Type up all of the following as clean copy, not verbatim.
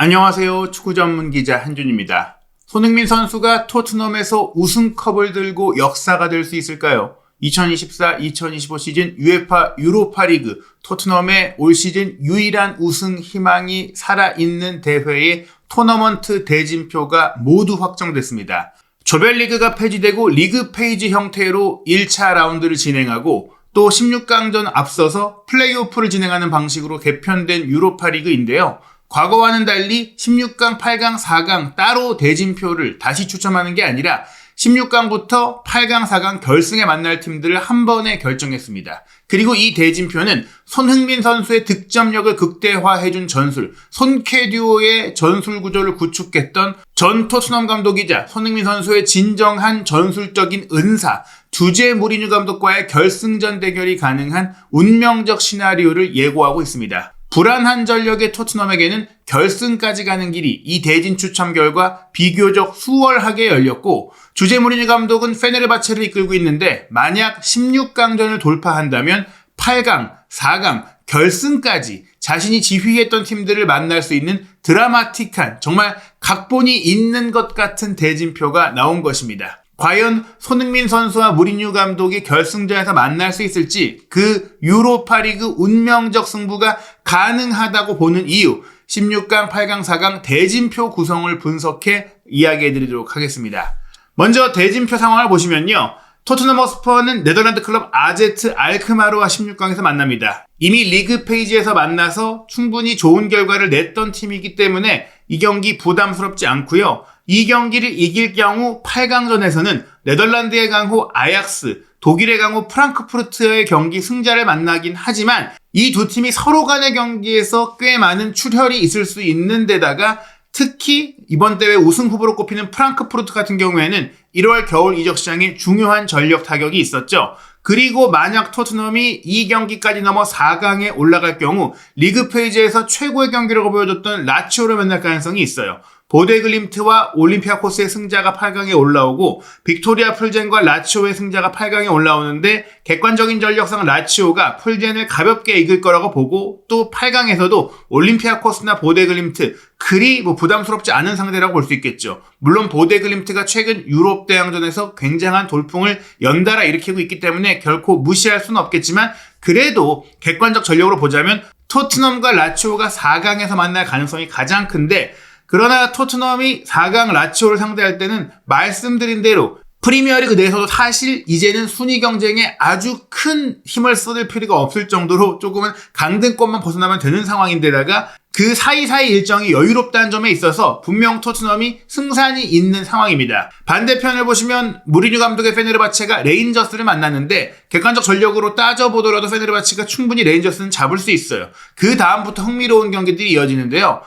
안녕하세요. 축구 전문 기자 한준입니다. 손흥민 선수가 토트넘에서 우승컵을 들고 역사가 될 수 있을까요? 2024-2025 시즌 UEFA 유로파리그 토트넘의 올 시즌 유일한 우승 희망이 살아있는 대회의 토너먼트 대진표가 모두 확정됐습니다. 조별리그가 폐지되고 리그 페이지 형태로 1차 라운드를 진행하고 또 16강전 앞서서 플레이오프를 진행하는 방식으로 개편된 유로파리그인데요. 과거와는 달리 16강, 8강, 4강 따로 대진표를 다시 추첨하는 게 아니라 16강부터 8강, 4강 결승에 만날 팀들을 한 번에 결정했습니다. 그리고 이 대진표는 손흥민 선수의 득점력을 극대화해준 전술, 손캐 듀오의 전술 구조를 구축했던 전 토트넘 감독이자 손흥민 선수의 진정한 전술적인 은사, 주제 무리뉴 감독과의 결승전 대결이 가능한 운명적 시나리오를 예고하고 있습니다. 불안한 전력의 토트넘에게는 결승까지 가는 길이 이 대진 추첨 결과 비교적 수월하게 열렸고 주제 무리뉴 감독은 페네르바체를 이끌고 있는데 만약 16강전을 돌파한다면 8강, 4강, 결승까지 자신이 지휘했던 팀들을 만날 수 있는 드라마틱한 정말 각본이 있는 것 같은 대진표가 나온 것입니다. 과연 손흥민 선수와 무리뉴 감독이 결승전에서 만날 수 있을지 그 유로파리그 운명적 승부가 가능하다고 보는 이유 16강, 8강, 4강 대진표 구성을 분석해 이야기해드리도록 하겠습니다. 먼저 대진표 상황을 보시면요. 토트넘 허스퍼는 네덜란드 클럽 아제트 알크마르와 16강에서 만납니다. 이미 리그 페이지에서 만나서 충분히 좋은 결과를 냈던 팀이기 때문에 이 경기 부담스럽지 않고요. 이 경기를 이길 경우 8강전에서는 네덜란드의 강호 아약스, 독일의 강호 프랑크푸르트의 경기 승자를 만나긴 하지만 이 두 팀이 서로 간의 경기에서 꽤 많은 출혈이 있을 수 있는 데다가 특히 이번 대회 우승 후보로 꼽히는 프랑크푸르트 같은 경우에는 1월 겨울 이적 시장에 중요한 전력 타격이 있었죠. 그리고 만약 토트넘이 이 경기까지 넘어 4강에 올라갈 경우 리그 페이지에서 최고의 경기력을 보여줬던 라치오를 만날 가능성이 있어요. 보데글림트와 올림피아코스의 승자가 8강에 올라오고 빅토리아 풀젠과 라치오의 승자가 8강에 올라오는데 객관적인 전력상 라치오가 풀젠을 가볍게 이길 거라고 보고 또 8강에서도 올림피아코스나 보데글림트 그리 부담스럽지 않은 상대라고 볼 수 있겠죠. 물론 보데글림트가 최근 유럽 대항전에서 굉장한 돌풍을 연달아 일으키고 있기 때문에 결코 무시할 수는 없겠지만 그래도 객관적 전력으로 보자면 토트넘과 라치오가 4강에서 만날 가능성이 가장 큰데 그러나 토트넘이 4강 라치오를 상대할 때는 말씀드린 대로 프리미어리그 내에서도 사실 이제는 순위 경쟁에 아주 큰 힘을 쏟을 필요가 없을 정도로 조금은 강등권만 벗어나면 되는 상황인데다가 그 사이사이 일정이 여유롭다는 점에 있어서 분명 토트넘이 승산이 있는 상황입니다. 반대편을 보시면 무리뉴 감독의 페네르바체가 레인저스를 만났는데 객관적 전력으로 따져보더라도 페네르바체가 충분히 레인저스는 잡을 수 있어요. 그 다음부터 흥미로운 경기들이 이어지는데요.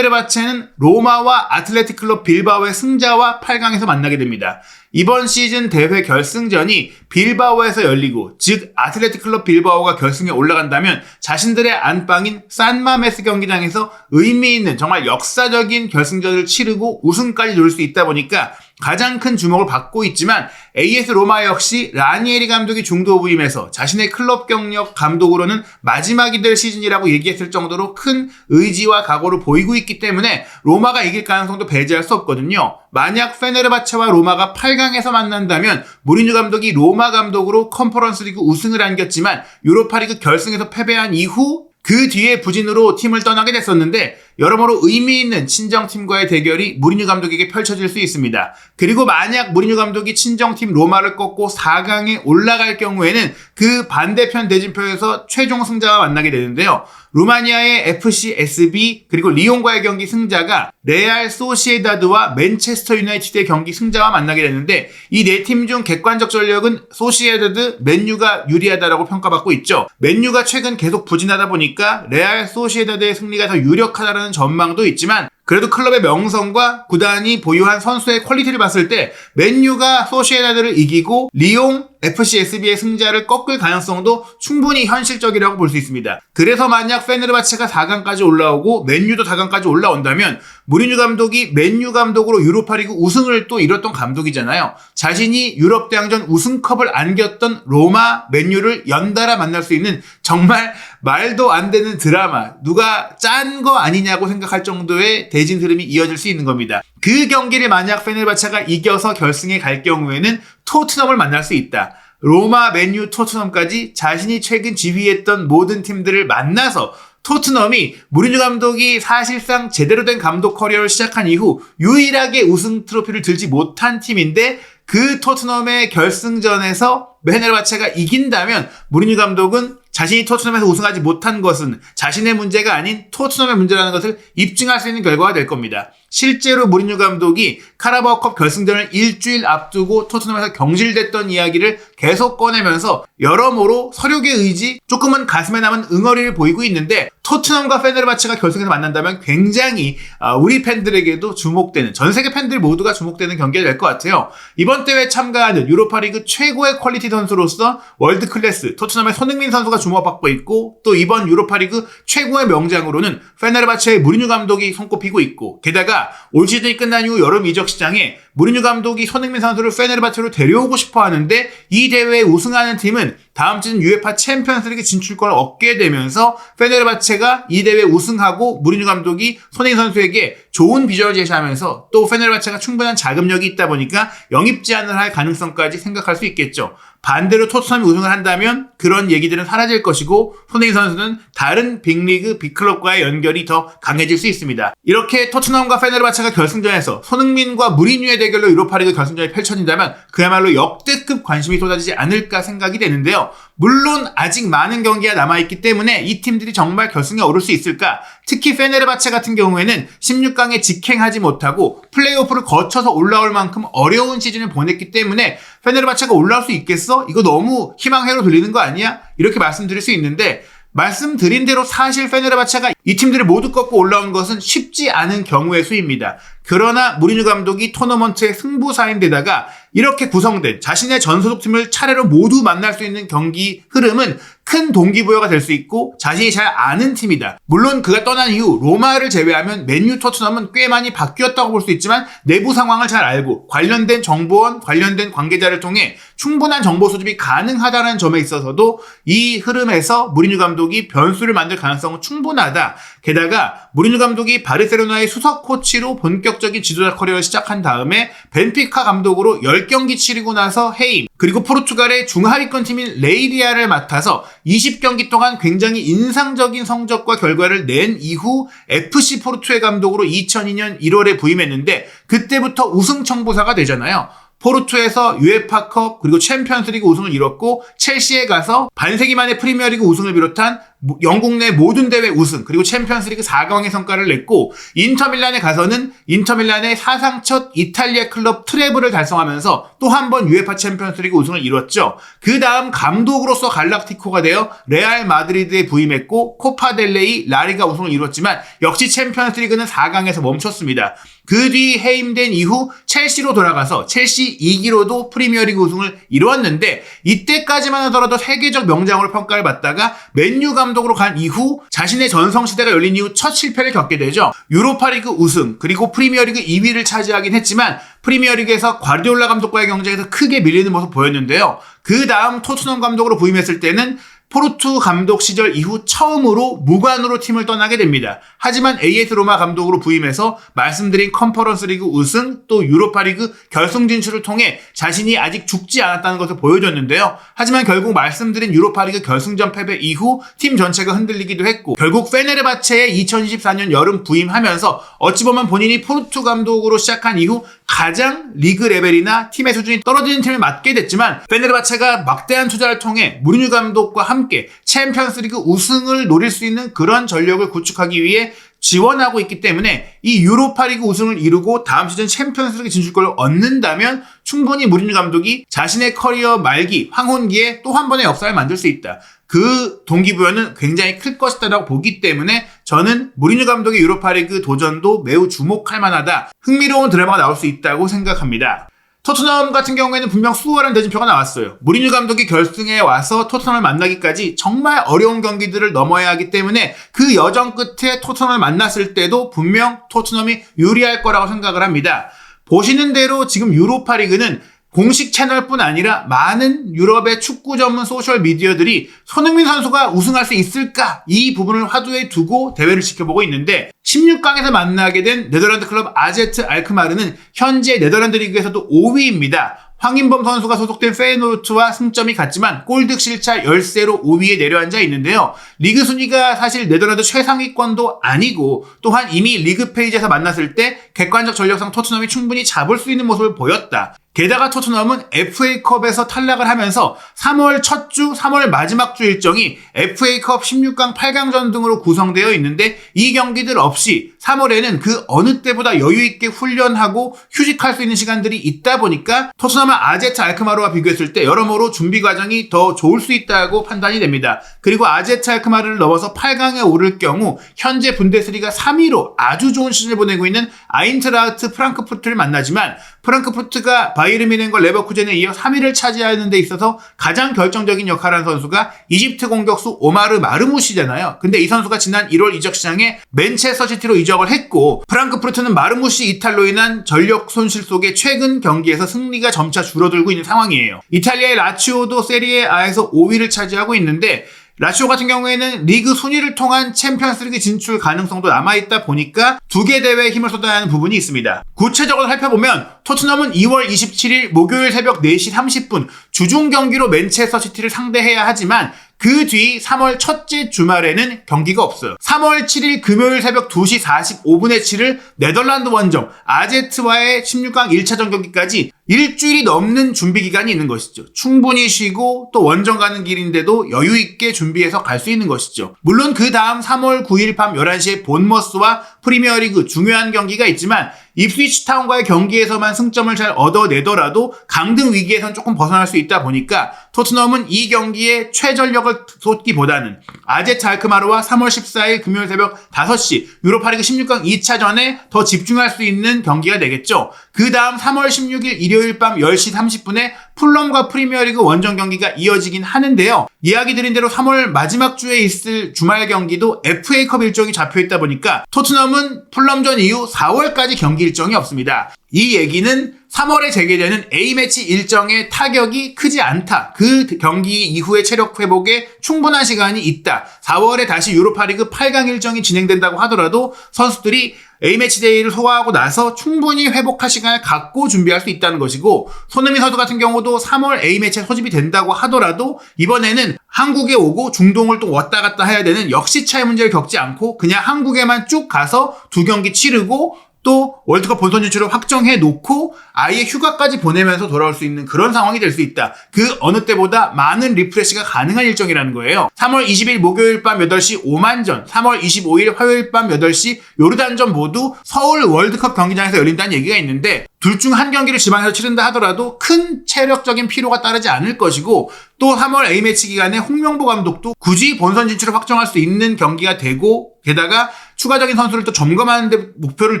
페네르바체는 로마와 아틀레틱 클럽 빌바오의 승자와 8강에서 만나게 됩니다. 이번 시즌 대회 결승전이 빌바오에서 열리고 즉 아틀레틱 클럽 빌바오가 결승에 올라간다면 자신들의 안방인 산마메스 경기장에서 의미 있는 정말 역사적인 결승전을 치르고 우승까지 노릴 수 있다 보니까 가장 큰 주목을 받고 있지만 AS 로마 역시 라니에리 감독이 중도 부임해서 자신의 클럽 경력 감독으로는 마지막이 될 시즌이라고 얘기했을 정도로 큰 의지와 각오를 보이고 있기 때문에 로마가 이길 가능성도 배제할 수 없거든요. 만약 페네르바체와 로마가 8강에서 만난다면 무리뉴 감독이 로마 감독으로 컨퍼런스 리그 우승을 안겼지만 유로파리그 결승에서 패배한 이후 그 뒤에 부진으로 팀을 떠나게 됐었는데 여러모로 의미 있는 친정팀과의 대결이 무리뉴 감독에게 펼쳐질 수 있습니다. 그리고 만약 무리뉴 감독이 친정팀 로마를 꺾고 4강에 올라갈 경우에는 그 반대편 대진표에서 최종 승자와 만나게 되는데요. 루마니아의 FC SB 그리고 리옹과의 경기 승자가 레알 소시에다드와 맨체스터 유나이티드의 경기 승자와 만나게 되는데 이 네 팀 중 객관적 전력은 소시에다드, 맨유가 유리하다라고 평가받고 있죠. 맨유가 최근 계속 부진하다 보니까 레알 소시에다드의 승리가 더 유력하다라는 전망도 있지만 그래도 클럽의 명성과 구단이 보유한 선수의 퀄리티를 봤을 때 맨유가 소시에다드를 이기고 리옹, FC SB의 승자를 꺾을 가능성도 충분히 현실적이라고 볼 수 있습니다. 그래서 만약 페네르바체가 4강까지 올라오고 맨유도 4강까지 올라온다면 무리뉴 감독이 맨유 감독으로 유로파리그 우승을 또 이뤘던 감독이잖아요. 자신이 유럽 대항전 우승컵을 안겼던 로마, 맨유를 연달아 만날 수 있는 정말 말도 안 되는 드라마, 누가 짠 거 아니냐고 생각할 정도의 대진 흐름이 이어질 수 있는 겁니다. 그 경기를 만약 페네르바체가 이겨서 결승에 갈 경우에는 토트넘을 만날 수 있다. 로마, 맨유, 토트넘까지 자신이 최근 지휘했던 모든 팀들을 만나서 토트넘이 무리뉴 감독이 사실상 제대로 된 감독 커리어를 시작한 이후 유일하게 우승 트로피를 들지 못한 팀인데 그 토트넘의 결승전에서 페네르바체가 이긴다면 무리뉴 감독은 자신이 토트넘에서 우승하지 못한 것은 자신의 문제가 아닌 토트넘의 문제라는 것을 입증할 수 있는 결과가 될 겁니다. 실제로 무리뉴 감독이 카라바오컵 결승전을 일주일 앞두고 토트넘에서 경질됐던 이야기를 계속 꺼내면서 여러모로 서력의 의지, 조금은 가슴에 남은 응어리를 보이고 있는데 토트넘과 페네르바체가 결승에서 만난다면 굉장히 우리 팬들에게도 주목되는, 전 세계 팬들 모두가 주목되는 경기가 될 것 같아요. 이번 대회에 참가하는 유로파리그 최고의 퀄리티 선수로서 월드 클래스 토트넘의 손흥민 선수가 주목받고 있고, 또 이번 유로파리그 최고의 명장으로는 페네르바체의 무리뉴 감독이 손꼽히고 있고, 게다가 올 시즌이 끝난 이후 여름 이적 시장에 무리뉴 감독이 손흥민 선수를 페네르바체로 데려오고 싶어 하는데 이 대회에 우승하는 팀은 다음 시즌 UEFA 챔피언스리그 진출권을 얻게 되면서 페네르바체가 이 대회 우승하고 무리뉴 감독이 손흥민 선수에게 좋은 비전을 제시하면서 또 페네르바체가 충분한 자금력이 있다 보니까 영입 제안을 할 가능성까지 생각할 수 있겠죠. 반대로 토트넘이 우승을 한다면 그런 얘기들은 사라질 것이고 손흥민 선수는 다른 빅리그, 빅클럽과의 연결이 더 강해질 수 있습니다. 이렇게 토트넘과 페네르바체가 결승전에서 손흥민과 무리뉴의 대결로 유로파리그 결승전이 펼쳐진다면 그야말로 역대급 관심이 쏟아지지 않을까 생각이 되는데요. 물론 아직 많은 경기가 남아있기 때문에 이 팀들이 정말 결승에 오를 수 있을까? 특히 페네르바체 같은 경우에는 16강에 직행하지 못하고 플레이오프를 거쳐서 올라올 만큼 어려운 시즌을 보냈기 때문에 페네르바체가 올라올 수 있겠어? 이거 너무 희망회로 들리는 거 아니야? 이렇게 말씀드릴 수 있는데, 말씀드린 대로 사실 페네르바체가 이 팀들을 모두 꺾고 올라온 것은 쉽지 않은 경우의 수입니다. 그러나 무리뉴 감독이 토너먼트의 승부사인데다가 이렇게 구성된 자신의 전 소속팀을 차례로 모두 만날 수 있는 경기 흐름은 큰 동기부여가 될 수 있고 자신이 잘 아는 팀이다. 물론 그가 떠난 이후 로마를 제외하면 맨유, 토트넘은 꽤 많이 바뀌었다고 볼 수 있지만 내부 상황을 잘 알고 관련된 정보원, 관련된 관계자를 통해 충분한 정보 수집이 가능하다는 점에 있어서도 이 흐름에서 무리뉴 감독이 변수를 만들 가능성은 충분하다. 게다가 무리뉴 감독이 바르셀로나의 수석 코치로 본격적인 지도자 커리어를 시작한 다음에 벤피카 감독으로 10경기 치르고 나서 해임, 그리고 포르투갈의 중하위권 팀인 레이리아를 맡아서 20경기 동안 굉장히 인상적인 성적과 결과를 낸 이후 FC 포르투의 감독으로 2002년 1월에 부임했는데 그때부터 우승 청부사가 되잖아요. 포르투에서 UEFA컵 그리고 챔피언스리그 우승을 이뤘고 첼시에 가서 반세기 만에 프리미어리그 우승을 비롯한 영국 내 모든 대회 우승 그리고 챔피언스리그 4강의 성과를 냈고 인터밀란에 가서는 인터밀란의 사상 첫 이탈리아 클럽 트래블을 달성하면서 또 한 번 UEFA 챔피언스리그 우승을 이뤘죠. 그 다음 감독으로서 갈락티코가 되어 레알 마드리드에 부임했고 코파델레이, 라리가 우승을 이뤘지만 역시 챔피언스리그는 4강에서 멈췄습니다. 그 뒤 해임된 이후 첼시로 돌아가서 첼시 2기로도 프리미어리그 우승을 이루었는데 이때까지만 하더라도 세계적 명장으로 평가를 받다가 맨유 감독으로 간 이후 자신의 전성시대가 열린 이후 첫 실패를 겪게 되죠. 유로파리그 우승 그리고 프리미어리그 2위를 차지하긴 했지만 프리미어리그에서 과르디올라 감독과의 경쟁에서 크게 밀리는 모습 보였는데요. 그 다음 토트넘 감독으로 부임했을 때는 포르투 감독 시절 이후 처음으로 무관으로 팀을 떠나게 됩니다. 하지만 AS 로마 감독으로 부임해서 말씀드린 컨퍼런스 리그 우승 또 유로파리그 결승 진출을 통해 자신이 아직 죽지 않았다는 것을 보여줬는데요. 하지만 결국 말씀드린 유로파리그 결승전 패배 이후 팀 전체가 흔들리기도 했고 결국 페네르바체의 2024년 여름 부임하면서 어찌 보면 본인이 포르투 감독으로 시작한 이후 가장 리그 레벨이나 팀의 수준이 떨어지는 팀을 맡게 됐지만 페네르바체가 막대한 투자를 통해 무리뉴 감독과 함께 챔피언스리그 우승을 노릴 수 있는 그런 전력을 구축하기 위해 지원하고 있기 때문에 이 유로파리그 우승을 이루고 다음 시즌 챔피언스리그 진출권을 얻는다면 충분히 무리뉴 감독이 자신의 커리어 말기, 황혼기에 또 한 번의 역사를 만들 수 있다. 그 동기부여는 굉장히 클 것이다라고 보기 때문에 저는 무리뉴 감독의 유로파리그 도전도 매우 주목할 만하다. 흥미로운 드라마가 나올 수 있다고 생각합니다. 토트넘 같은 경우에는 분명 수월한 대진표가 나왔어요. 무리뉴 감독이 결승에 와서 토트넘을 만나기까지 정말 어려운 경기들을 넘어야 하기 때문에 그 여정 끝에 토트넘을 만났을 때도 분명 토트넘이 유리할 거라고 생각을 합니다. 보시는 대로 지금 유로파리그는 공식 채널뿐 아니라 많은 유럽의 축구 전문 소셜 미디어들이 손흥민 선수가 우승할 수 있을까? 이 부분을 화두에 두고 대회를 지켜보고 있는데 16강에서 만나게 된 네덜란드 클럽 아제트 알크마르는 현재 네덜란드 리그에서도 5위입니다. 황인범 선수가 소속된 페이노르트와 승점이 같지만 골득실차 열세로 5위에 내려앉아 있는데요. 리그 순위가 사실 네덜란드 최상위권도 아니고 또한 이미 리그 페이지에서 만났을 때 객관적 전력상 토트넘이 충분히 잡을 수 있는 모습을 보였다. 게다가 토트넘은 FA컵에서 탈락을 하면서 3월 첫 주, 3월 마지막 주 일정이 FA컵 16강, 8강전 등으로 구성되어 있는데 이 경기들 없이 3월에는 그 어느 때보다 여유있게 훈련하고 휴식할 수 있는 시간들이 있다 보니까 토트넘은 아제트 알크마르와 비교했을 때 여러모로 준비 과정이 더 좋을 수 있다고 판단이 됩니다. 그리고 아제트 알크마르를 넘어서 8강에 오를 경우 현재 분데스리가 3위로 아주 좋은 시즌을 보내고 있는 아인트라흐트 프랑크푸르트를 만나지만 프랑크푸르트가 바이에른 뮌헨과 레버쿠젠에 이어 3위를 차지하는 데 있어서 가장 결정적인 역할을 한 선수가 이집트 공격수 오마르 마르무시잖아요. 근데 이 선수가 지난 1월 이적 시장에 맨체스터 시티로 이적을 했고 프랑크푸르트는 마르무시 이탈로 인한 전력 손실 속에 최근 경기에서 승리가 점차 줄어들고 있는 상황이에요. 이탈리아의 라치오도 세리에 A에서 5위를 차지하고 있는데 라치오 같은 경우에는 리그 순위를 통한 챔피언스리그 진출 가능성도 남아있다 보니까 두 개 대회에 힘을 쏟아야 하는 부분이 있습니다. 구체적으로 살펴보면 토트넘은 2월 27일 목요일 새벽 4시 30분 주중 경기로 맨체스터 시티를 상대해야 하지만 그 뒤 3월 첫째 주말에는 경기가 없어요. 3월 7일 금요일 새벽 2시 45분에 치를 네덜란드 원정 아제트와의 16강 1차전 경기까지 일주일이 넘는 준비 기간이 있는 것이죠. 충분히 쉬고 또 원정 가는 길인데도 여유 있게 준비해서 갈 수 있는 것이죠. 물론 그 다음 3월 9일 밤 11시에 본머스와 프리미어리그 중요한 경기가 있지만 입스위치 타운과의 경기에서만 승점을 잘 얻어내더라도 강등 위기에선 조금 벗어날 수 있다 보니까 토트넘은 이 경기에 최전력을 쏟기보다는 아제트 알크마르와 3월 14일 금요일 새벽 5시 유로파리그 16강 2차전에 더 집중할 수 있는 경기가 되겠죠. 그 다음 3월 16일 일요일 밤 10시 30분에 풀럼과 프리미어리그 원정 경기가 이어지긴 하는데요. 이야기 드린 대로 3월 마지막 주에 있을 주말 경기도 FA컵 일정이 잡혀있다 보니까 토트넘은 풀럼전 이후 4월까지 경기 일정이 없습니다. 이 얘기는 3월에 재개되는 A매치 일정의 타격이 크지 않다. 그 경기 이후의 체력 회복에 충분한 시간이 있다. 4월에 다시 유로파리그 8강 일정이 진행된다고 하더라도 선수들이 A매치 데이를 소화하고 나서 충분히 회복할 시간을 갖고 준비할 수 있다는 것이고 손흥민 선수 같은 경우도 3월 A매치에 소집이 된다고 하더라도 이번에는 한국에 오고 중동을 또 왔다 갔다 해야 되는 역시차의 문제를 겪지 않고 그냥 한국에만 쭉 가서 두 경기 치르고 또 월드컵 본선 진출을 확정해 놓고 아예 휴가까지 보내면서 돌아올 수 있는 그런 상황이 될 수 있다. 그 어느 때보다 많은 리프레시가 가능한 일정이라는 거예요. 3월 20일 목요일 밤 8시 오만전, 3월 25일 화요일 밤 8시 요르단전 모두 서울 월드컵 경기장에서 열린다는 얘기가 있는데 둘 중 한 경기를 지방에서 치른다 하더라도 큰 체력적인 피로가 따르지 않을 것이고 또 3월 A매치 기간에 홍명보 감독도 굳이 본선 진출을 확정할 수 있는 경기가 되고 게다가 추가적인 선수를 또 점검하는 데 목표를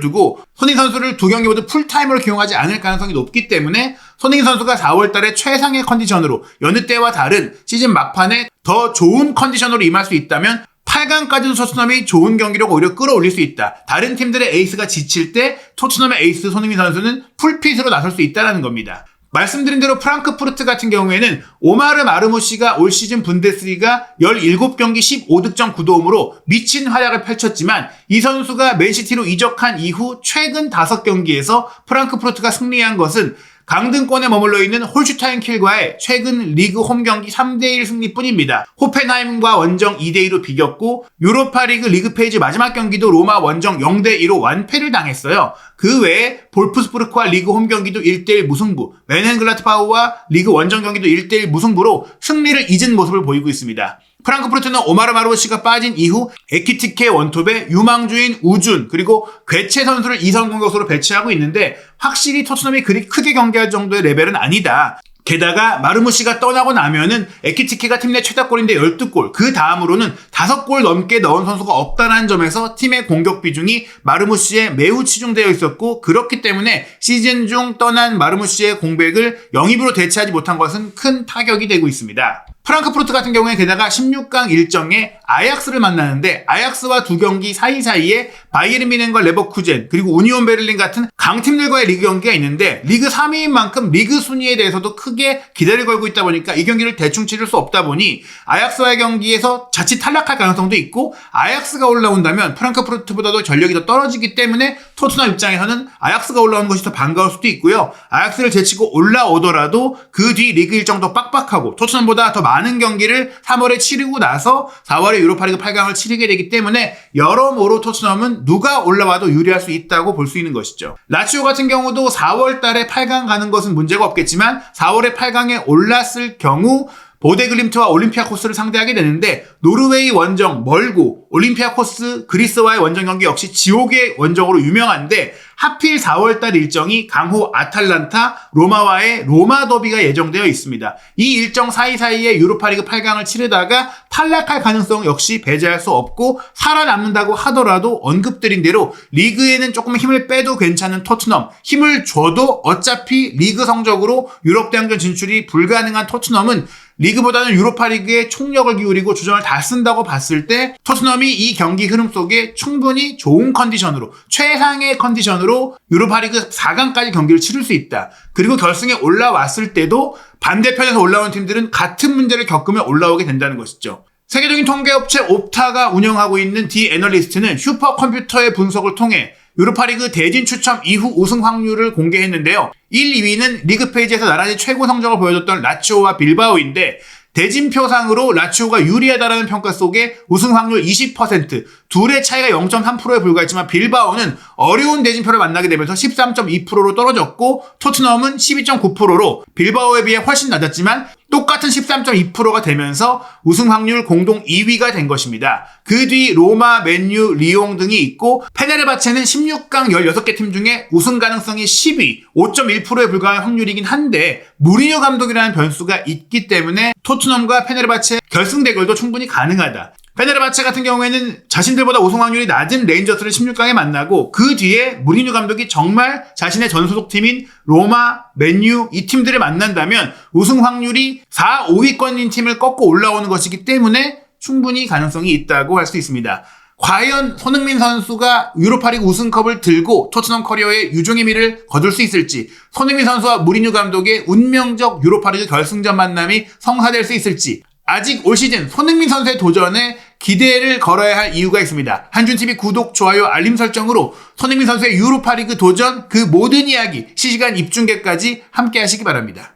두고 손흥민 선수를 두 경기 모두 풀타임으로 기용하지 않을 가능성이 높기 때문에 손흥민 선수가 4월 달에 최상의 컨디션으로 여느 때와 다른 시즌 막판에 더 좋은 컨디션으로 임할 수 있다면 8강까지도 토트넘이 좋은 경기력 오히려 끌어올릴 수 있다. 다른 팀들의 에이스가 지칠 때 토트넘의 에이스 손흥민 선수는 풀핏으로 나설 수 있다는 겁니다. 말씀드린 대로 프랑크푸르트 같은 경우에는 오마르 마르무시가 올 시즌 분데스리가 17경기 15득점 9도움으로 미친 활약을 펼쳤지만 이 선수가 맨시티로 이적한 이후 최근 5경기에서 프랑크푸르트가 승리한 것은 강등권에 머물러 있는 홀슈타인 킬과의 최근 리그 홈 경기 3대1 승리뿐입니다. 호펜하임과 원정 2대2로 비겼고 유로파리그 리그 페이지 마지막 경기도 로마 원정 0대2로 완패를 당했어요. 그 외에 볼프스부르크와 리그 홈 경기도 1대1 무승부, 멘헨글라트바흐와 리그 원정 경기도 1대1 무승부로 승리를 잊은 모습을 보이고 있습니다. 프랑크푸르트는 오마르 마르무시가 빠진 이후 에키티케 원톱에 유망주인 우준 그리고 괴체 선수를 2선 공격수로 배치하고 있는데 확실히 토트넘이 그리 크게 경기할 정도의 레벨은 아니다. 게다가 마르무시가 떠나고 나면은 에키티케가 팀 내 최다골인데 12골, 그 다음으로는 5골 넘게 넣은 선수가 없다는 점에서 팀의 공격 비중이 마르무시에 매우 치중되어 있었고, 그렇기 때문에 시즌 중 떠난 마르무시의 공백을 영입으로 대체하지 못한 것은 큰 타격이 되고 있습니다. 프랑크푸르트 같은 경우에 게다가 16강 일정에 아약스를 만나는데, 아약스와 2경기 사이사이에 바이에른 뮌헨과 레버쿠젠 그리고 우니온 베를린 같은 강팀들과의 리그 경기가 있는데, 리그 3위인 만큼 리그 순위에 대해서도 크게 기대를 걸고 있다 보니까 이 경기를 대충 치를 수 없다 보니 아약스와의 경기에서 자칫 탈락할 가능성도 있고, 아약스가 올라온다면 프랑크푸르트보다도 전력이 더 떨어지기 때문에 토트넘 입장에서는 아약스가 올라오는 것이 더 반가울 수도 있고요. 아약스를 제치고 올라오더라도 그 뒤 리그 일정도 빡빡하고 토트넘보다 더 많은 경기를 3월에 치르고 나서 4월에 유로파리그 8강을 치르게 되기 때문에 여러모로 토트넘은 누가 올라와도 유리할 수 있다고 볼 수 있는 것이죠. 라치오 같은 경우도 4월 달에 8강 가는 것은 문제가 없겠지만 4월에 8강에 올랐을 경우 보데글림트와 올림피아코스를 상대하게 되는데, 노르웨이 원정 멀고 올림피아코스 그리스와의 원정 경기 역시 지옥의 원정으로 유명한데, 하필 4월달 일정이 강호 아탈란타, 로마와의 로마 더비가 예정되어 있습니다. 이 일정 사이사이에 유로파리그 8강을 치르다가 탈락할 가능성 역시 배제할 수 없고, 살아남는다고 하더라도 언급드린 대로 리그에는 조금 힘을 빼도 괜찮은 토트넘, 힘을 줘도 어차피 리그 성적으로 유럽 대항전 진출이 불가능한 토트넘은 리그보다는 유로파리그에 총력을 기울이고 주전을 다 쓴다고 봤을 때 토트넘이 이 경기 흐름 속에 충분히 좋은 컨디션으로, 최상의 컨디션으로 유로파리그 4강까지 경기를 치를 수 있다. 그리고 결승에 올라왔을 때도 반대편에서 올라온 팀들은 같은 문제를 겪으며 올라오게 된다는 것이죠. 세계적인 통계업체 옵타가 운영하고 있는 디 애널리스트는 슈퍼컴퓨터의 분석을 통해 유로파리그 대진 추첨 이후 우승 확률을 공개했는데요. 1, 2위는 리그 페이지에서 나란히 최고 성적을 보여줬던 라치오와 빌바오인데, 대진표상으로 라치오가 유리하다라는 평가 속에 우승 확률 20%, 둘의 차이가 0.3%에 불과했지만 빌바오는 어려운 대진표를 만나게 되면서 13.2%로 떨어졌고, 토트넘은 12.9%로 빌바오에 비해 훨씬 낮았지만 똑같은 13.2%가 되면서 우승 확률 공동 2위가 된 것입니다. 그 뒤 로마, 맨유, 리옹 등이 있고, 페네르바체는 16강 16개 팀 중에 우승 가능성이 10위, 5.1%에 불과한 확률이긴 한데, 무리뉴 감독이라는 변수가 있기 때문에 토트넘과 페네르바체 결승 대결도 충분히 가능하다. 페네르바체 같은 경우에는 자신들보다 우승 확률이 낮은 레인저스를 16강에 만나고, 그 뒤에 무리뉴 감독이 정말 자신의 전 소속팀인 로마, 맨유 이 팀들을 만난다면 우승 확률이 4, 5위권인 팀을 꺾고 올라오는 것이기 때문에 충분히 가능성이 있다고 할 수 있습니다. 과연 손흥민 선수가 유로파리그 우승컵을 들고 토트넘 커리어에 유종의 미를 거둘 수 있을지, 손흥민 선수와 무리뉴 감독의 운명적 유로파리그 결승전 만남이 성사될 수 있을지, 아직 올 시즌 손흥민 선수의 도전에 기대를 걸어야 할 이유가 있습니다. 한준TV 구독, 좋아요, 알림 설정으로 손흥민 선수의 유로파리그 도전, 그 모든 이야기, 실시간 입중계까지 함께 하시기 바랍니다.